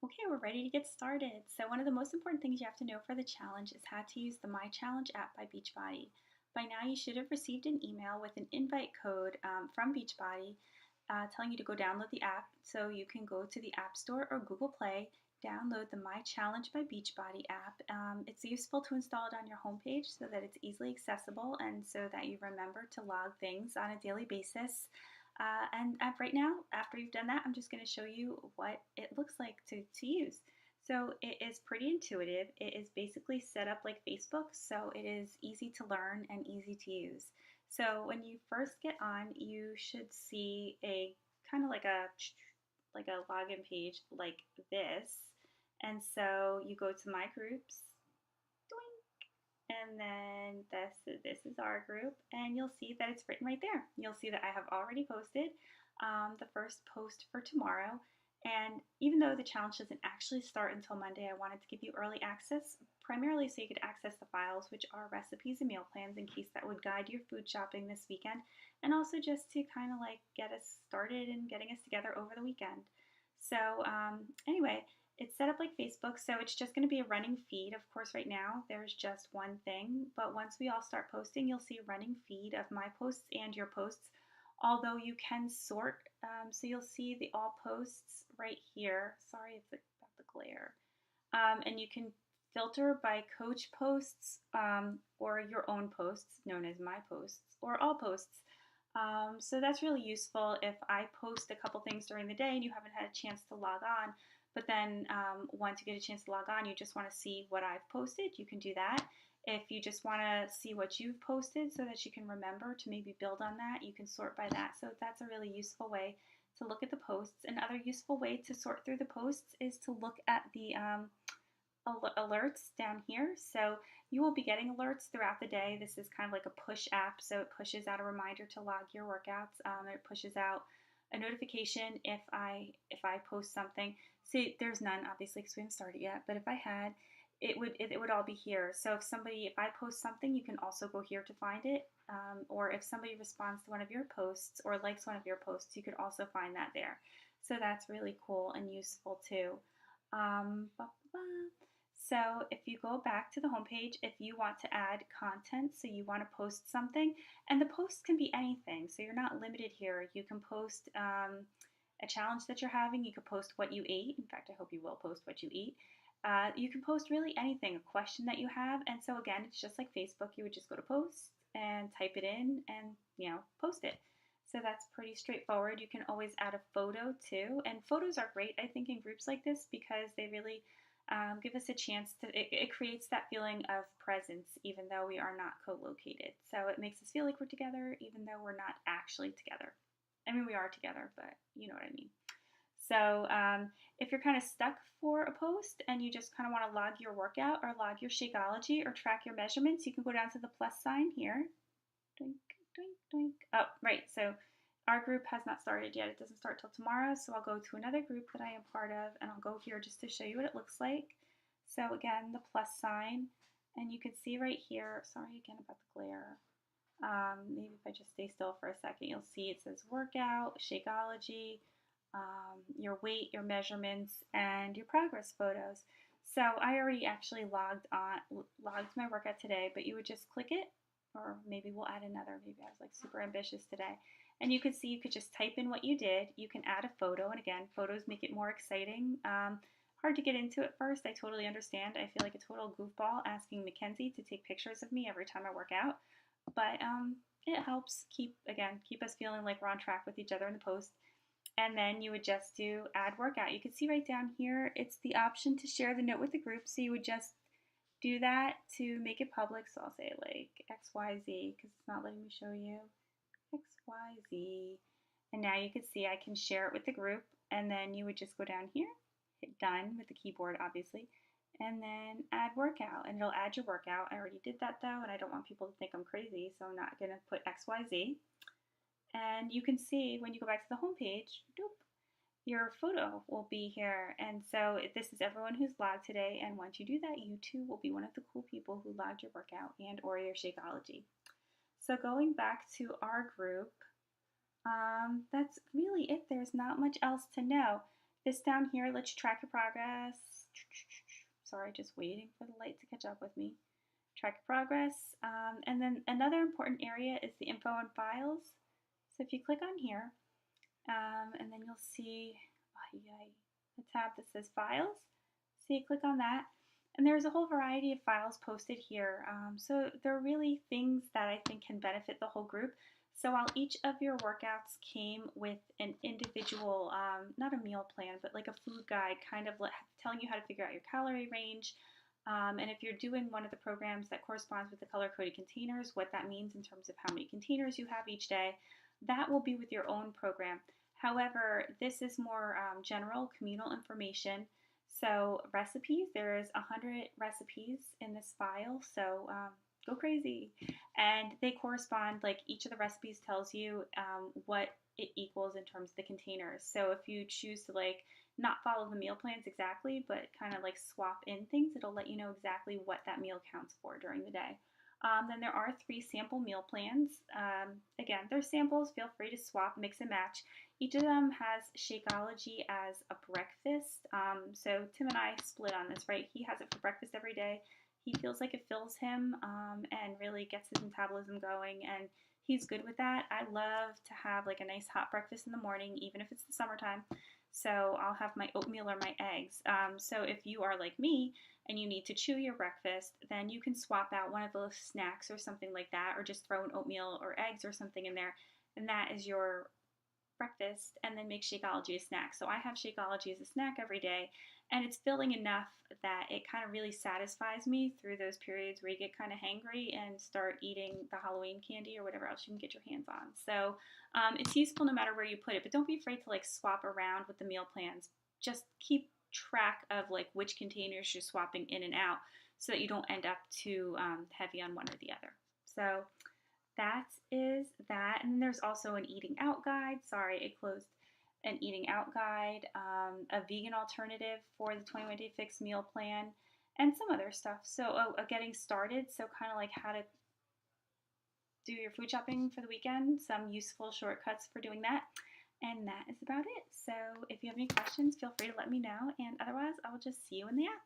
Okay, we're ready to get started. So, one of the most important things you have to know for the challenge is how to use the My Challenge app by Beachbody. By now, you should have received an email with an invite code from Beachbody telling you to go download the app. So, you can go to the App Store or Google Play, download the My Challenge by Beachbody app. It's useful to install it on your homepage so that it's easily accessible and so that you remember to log things on a daily basis. Right now, after you've done that, I'm just going to show you what it looks like to use. So it is pretty intuitive. It is basically set up like Facebook, so it is easy to learn and easy to use. So when you first get on, you should see a kind of like a login page like this. And so you go to My Groups, and then this is our group, and you'll see that it's written right there. You'll see that I have already posted the first post for tomorrow. And even though the challenge doesn't actually start until Monday, I wanted to give you early access, primarily so you could access the files, which are recipes and meal plans in case that would guide your food shopping this weekend, and also just to kind of like get us started and getting us together over the weekend. So, anyway, it's set up like Facebook, so it's just going to be a running feed. Of course, right now there's just one thing, but once we all start posting, you'll see a running feed of my posts and your posts. Although you can sort, so you'll see the all posts right here. Sorry, it's about the glare. And you can filter by coach posts or your own posts, known as my posts, or all posts. So that's really useful if I post a couple things during the day and you haven't had a chance to log on. But then once you get a chance to log on, you just want to see what I've posted, you can do that. If you just want to see what you've posted so that you can remember to maybe build on that, you can sort by that. So that's a really useful way to look at the posts. Another useful way to sort through the posts is to look at the alerts down here. So you will be getting alerts throughout the day. This is kind of like a push app, so it pushes out a reminder to log your workouts. It pushes out a notification if I post something. See, there's none obviously because we haven't started yet. But if I had, it would all be here. So if I post something, you can also go here to find it. Or if somebody responds to one of your posts or likes one of your posts, you could also find that there. So that's really cool and useful too. Um, so if you go back to the homepage, if you want to add content, so you want to post something, and the post can be anything, so you're not limited here. You can post a challenge that you're having. You could post what you ate. In fact, I hope you will post what you eat. You can post really anything, a question that you have. And so again, it's just like Facebook. You would just go to post and type it in and, post it. So that's pretty straightforward. You can always add a photo too. And photos are great, I think, in groups like this because they really give us a chance it creates that feeling of presence even though we are not co-located. So it makes us feel like we're together even though we're not actually together. I mean, we are together, but you know what I mean. So if you're kind of stuck for a post and you just kind of want to log your workout or log your Shakeology or track your measurements, you can go down to the plus sign here. Doink, doink, doink. Oh, right. So our group has not started yet. It doesn't start till tomorrow. So I'll go to another group that I am part of and I'll go here just to show you what it looks like. So again, the plus sign. And you can see right here, sorry again about the glare. Maybe if I just stay still for a second, you'll see it says workout, Shakeology, your weight, your measurements, and your progress photos. So I already actually logged my workout today, but you would just click it, or maybe we'll add another. Maybe I was like super ambitious today. And you could see you could just type in what you did. You can add a photo, and again, photos make it more exciting. Hard to get into at first. I totally understand. I feel like a total goofball asking Mackenzie to take pictures of me every time I work out, but it helps keep us feeling like we're on track with each other in the post. And then you would just do add workout. You can see right down here, it's the option to share the note with the group. So you would just do that to make it public. So I'll say like XYZ because it's not letting me show you. XYZ. And now you can see I can share it with the group. And then you would just go down here, hit done with the keyboard obviously, and then add workout. And it'll add your workout. I already did that though, and I don't want people to think I'm crazy, so I'm not going to put XYZ. And you can see when you go back to the home page, your photo will be here. And so this is everyone who's logged today. And once you do that, you too will be one of the cool people who logged your workout and or your Shakeology. So going back to our group, that's really it. There's not much else to know. This down here lets you track your progress. Sorry, just waiting for the light to catch up with me. Track your progress. And then another important area is the info and files. So if you click on here, and then you'll see a tab that says files. So you click on that, and there's a whole variety of files posted here. So they're really things that I think can benefit the whole group. So while each of your workouts came with an individual, not a meal plan, but like a food guide, kind of telling you how to figure out your calorie range. And if you're doing one of the programs that corresponds with the color-coded containers, what that means in terms of how many containers you have each day, that will be with your own program. However, this is more general communal information. So recipes, there's 100 recipes in this file, so go crazy. And they correspond, like each of the recipes tells you what it equals in terms of the containers. So if you choose to like not follow the meal plans exactly, but kind of like swap in things, it'll let you know exactly what that meal counts for during the day. Then there are 3 sample meal plans. Again, they're samples. Feel free to swap, mix and match. Each of them has Shakeology as a breakfast. So Tim and I split on this, right? He has it for breakfast every day. He feels like it fills him and really gets his metabolism going, and he's good with that. I love to have like a nice hot breakfast in the morning, even if it's the summertime. So I'll have my oatmeal or my eggs. So if you are like me and you need to chew your breakfast, then you can swap out one of those snacks or something like that, or just throw an oatmeal or eggs or something in there, and that is your breakfast, and then make Shakeology a snack. So I have Shakeology as a snack every day, and it's filling enough that it kind of really satisfies me through those periods where you get kind of hangry and start eating the Halloween candy or whatever else you can get your hands on. So it's useful no matter where you put it, but don't be afraid to like swap around with the meal plans. Just keep track of like which containers you're swapping in and out so that you don't end up too heavy on one or the other. So that is that. And there's also an eating out guide. Sorry, it closed. An eating out guide, a vegan alternative for the 21 Day Fix meal plan, and some other stuff. So, a getting started. So, kind of like how to do your food shopping for the weekend, some useful shortcuts for doing that. And that is about it. So, if you have any questions, feel free to let me know. And otherwise, I'll just see you in the app.